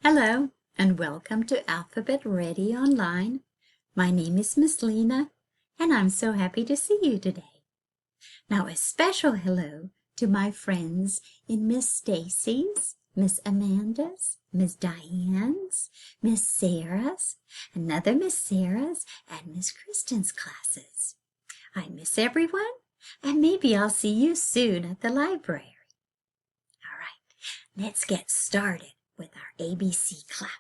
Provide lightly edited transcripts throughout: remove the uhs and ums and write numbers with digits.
Hello and welcome to Alphabet Ready Online. My name is Miss Leena and I'm so happy to see you today. Now a special hello to my friends in Miss Stacy's, Miss Amanda's, Miss Diane's, Miss Sarah's, another Miss Sarah's, and Miss Kristen's classes. I miss everyone and maybe I'll see you soon at the library. All right, let's get started with our ABC clap.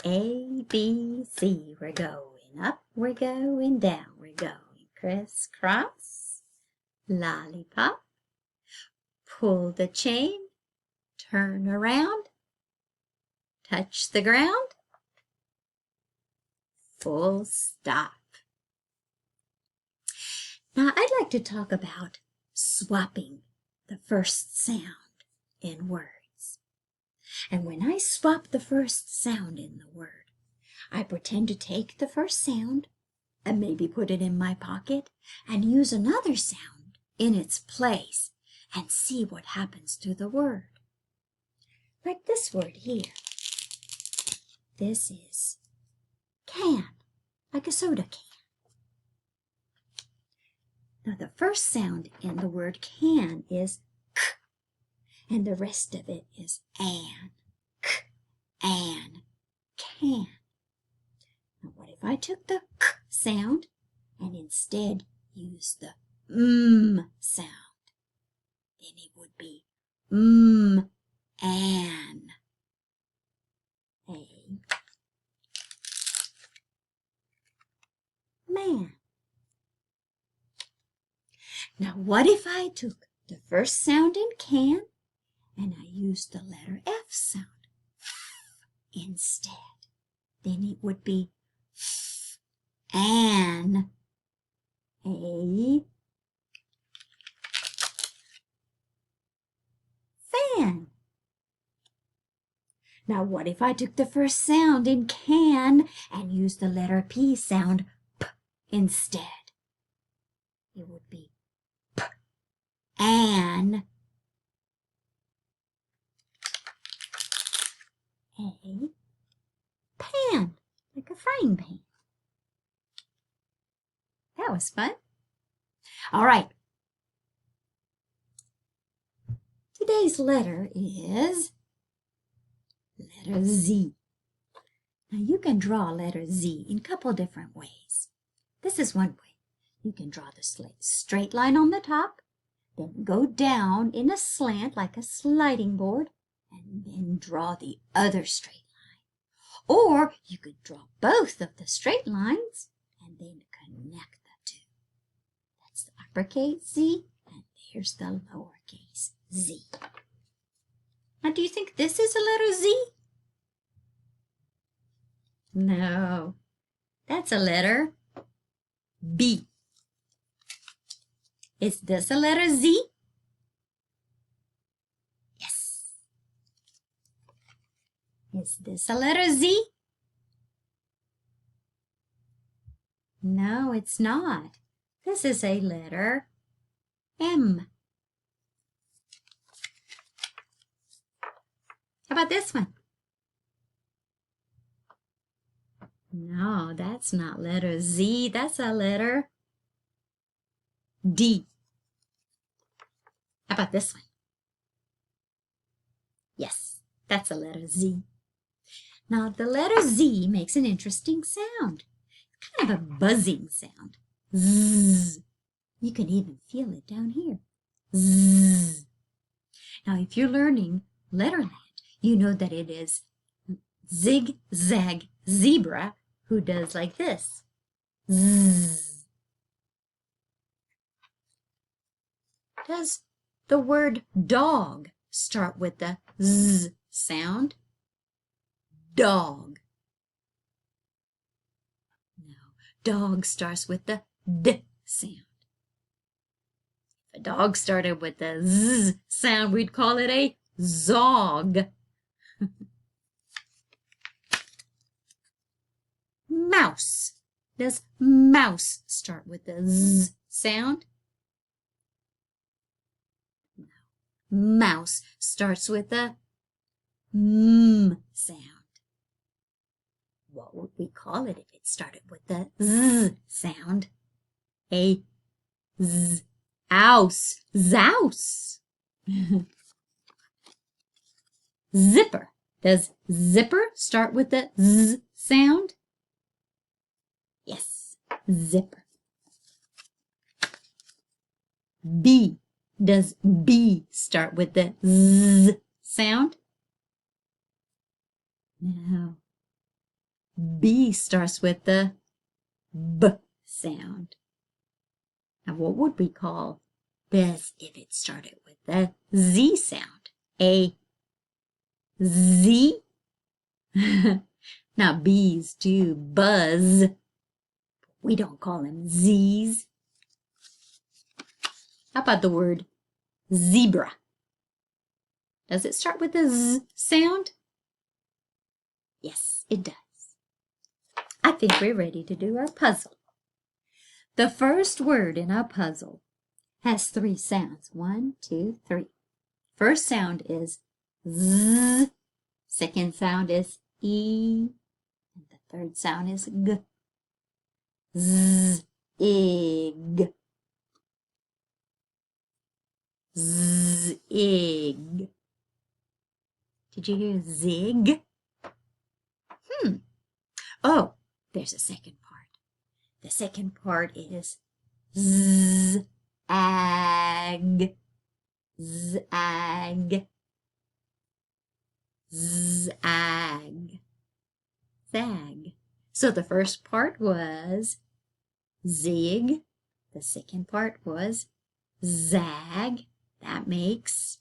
A, B, C, we're going up, we're going down, we're going crisscross, lollipop, pull the chain, turn around, touch the ground, full stop. Now I'd like to talk about swapping the first sound in words. And when I swap the first sound in the word, I pretend to take the first sound and maybe put it in my pocket and use another sound in its place and see what happens to the word. Like this word here. This is can, like a soda can. Now the first sound in the word can is k, and the rest of it is an, k, an, can. Now what if I took the k sound and instead used the sound? Then it would be an, a man. Now what if I took the first sound in can and I used the letter F sound instead? Then it would be an, a fan. Now what if I took the first sound in can and used the letter P sound P instead? It would be P, an, a pan, like a frying pan. That was fun. All right. Today's letter is letter Z. Now you can draw letter Z in a couple different ways. This is one way. You can draw the straight line on the top, then go down in a slant like a sliding board, and then draw the other straight line. Or you could draw both of the straight lines and then connect the two. That's the uppercase Z, and there's the lowercase z. Now, do you think this is a letter Z? No, that's a letter B. Is this a letter Z? Yes. Is this a letter Z? No, it's not. This is a letter M. How about this one? No, that's not letter Z. That's a letter D. How about this one? Yes, that's a letter Z. Now, the letter Z makes an interesting sound. It's kind of a buzzing sound. Zzz. You can even feel it down here. Zzz. Now, if you're learning Letterland, you know that it is zigzag zebra who does like this. Zzz. Does the word dog start with the Z sound? Dog. No, dog starts with the D sound. If a dog started with the Z sound, we'd call it a zog. Mouse. Does mouse start with the Z sound? No. Mouse starts with the sound. What would we call it if it started with the Z sound? A Z. Ouse. Zouse. Zipper. Does zipper start with the Z sound? Yes, zipper. Bee. Does bee start with the Z sound? No. B starts with the B sound. Now, what would we call this if it started with the Z sound? A Z? Now, bees do buzz. We don't call them Z's. How about the word zebra? Does it start with the Z sound? Yes, it does. I think we're ready to do our puzzle. The first word in our puzzle has 3 sounds. 1, 2, 3. First sound is Z. Second sound is E. And the third sound is G. Z, egg. Zig. Did you hear zig? Oh, there's a second part. The second part is z-ag. Z-ag. Z-ag. Zag. So the first part was zig. The second part was zag. That makes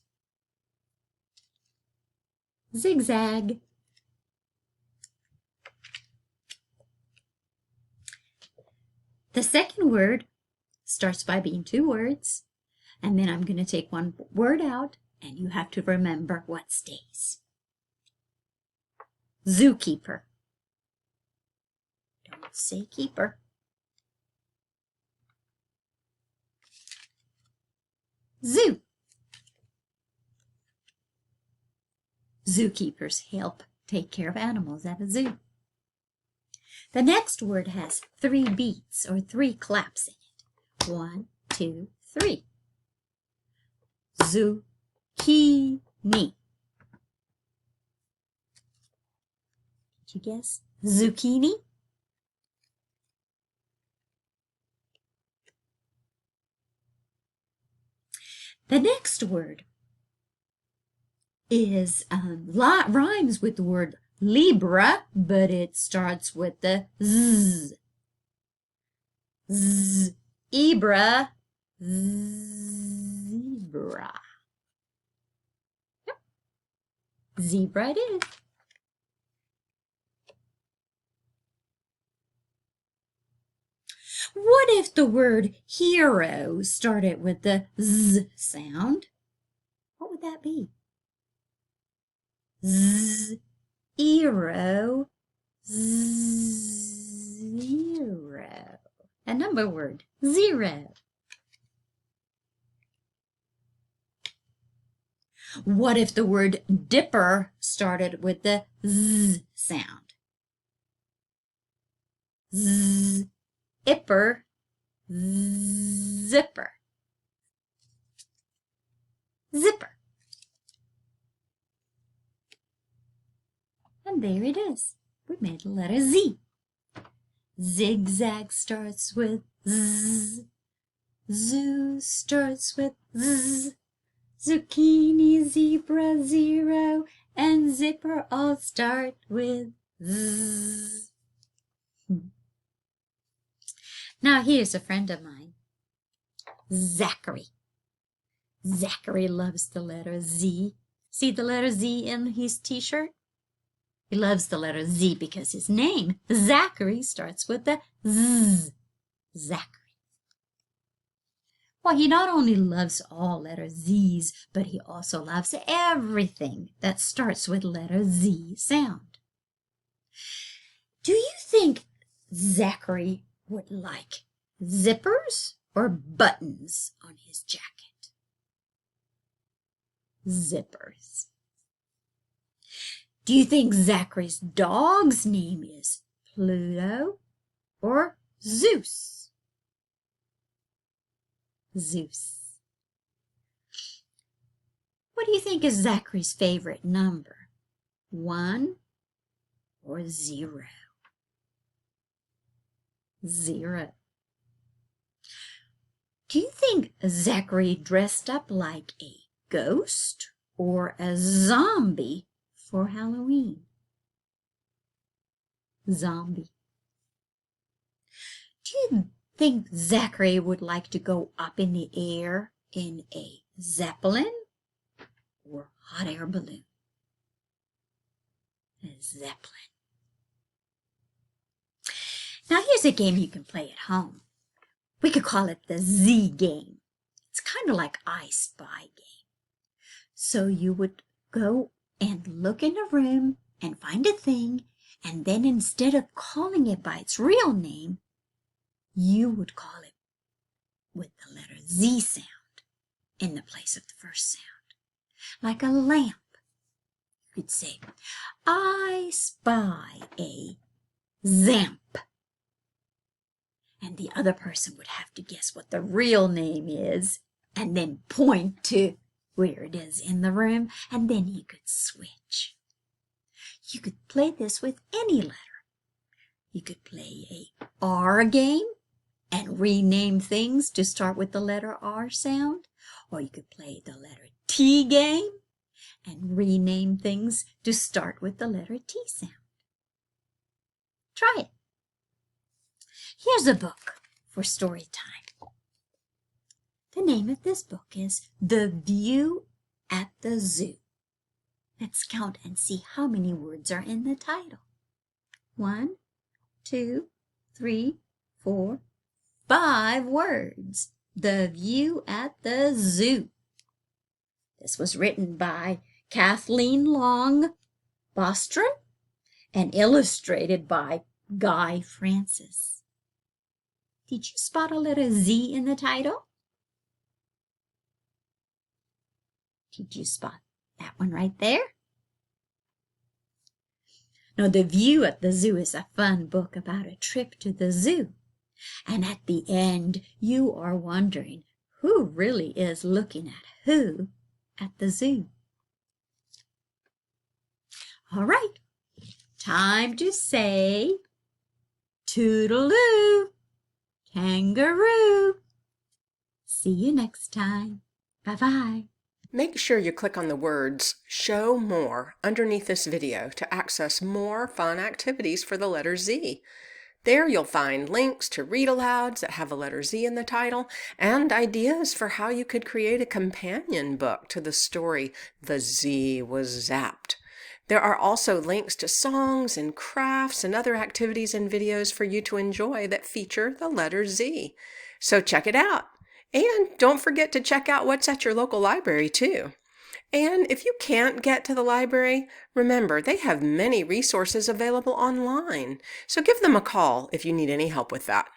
zigzag. The second word starts by being 2 words, and then I'm going to take one word out, and you have to remember what stays. Zookeeper. Don't say keeper. Zoo. Zookeepers help take care of animals at a zoo. The next word has 3 beats or 3 claps in it. 1, 2, 3. Zucchini. Did you guess? Zucchini? The next word is rhymes with the word Libra, but it starts with the Z. Zebra. Zebra. Yep. Zebra it is. What if the word hero started with the Z sound? What would that be? Zero. Zero. A number word. 0. What if the word dipper started with the Z sound? Zipper. Zipper. Zipper. And there it is. We made the letter Z. Zigzag starts with Z. Zoo starts with Z. Zucchini, zebra, 0, and zipper all start with Z. Now here's a friend of mine, Zachary. Zachary loves the letter Z. See the letter Z in his t-shirt? He loves the letter Z because his name, Zachary, starts with the Z. Zachary. Well, he not only loves all letter Z's, but he also loves everything that starts with letter Z sound. Do you think Zachary would like zippers or buttons on his jacket? Zippers. Do you think Zachary's dog's name is Pluto or Zeus? Zeus. What do you think is Zachary's favorite number? 1 or 0? 0. Do you think Zachary dressed up like a ghost or a zombie for Halloween? Zombie. Do you think Zachary would like to go up in the air in a Zeppelin or hot air balloon? A Zeppelin. Now here's a game you can play at home. We could call it the Z game. It's kind of like I Spy game. So you would go and look in a room and find a thing, and then instead of calling it by its real name, you would call it with the letter Z sound in the place of the first sound. Like a lamp. You could say, I spy a Zamp. And the other person would have to guess what the real name is and then point to where it is in the room, and then you could switch. You could play this with any letter. You could play a R game and rename things to start with the letter R sound, or you could play the letter T game and rename things to start with the letter T sound. Try it. Here's a book for story time. The name of this book is The View at the Zoo. Let's count and see how many words are in the title. 1, 2, 3, 4, 5 words. The View at the Zoo. This was written by Kathleen Long Bostrom and illustrated by Guy Francis. Did you spot a letter Z in the title? Did you spot that one right there? Now, The View at the Zoo is a fun book about a trip to the zoo. And at the end, you are wondering who really is looking at who at the zoo. All right, time to say toodaloo, kangaroo. See you next time. Bye-bye. Make sure you click on the words Show More underneath this video to access more fun activities for the letter Z. There you'll find links to read-alouds that have a letter Z in the title and ideas for how you could create a companion book to the story The Z Was Zapped. There are also links to songs and crafts and other activities and videos for you to enjoy that feature the letter Z. So check it out. And don't forget to check out what's at your local library too. And if you can't get to the library, remember they have many resources available online. So give them a call if you need any help with that.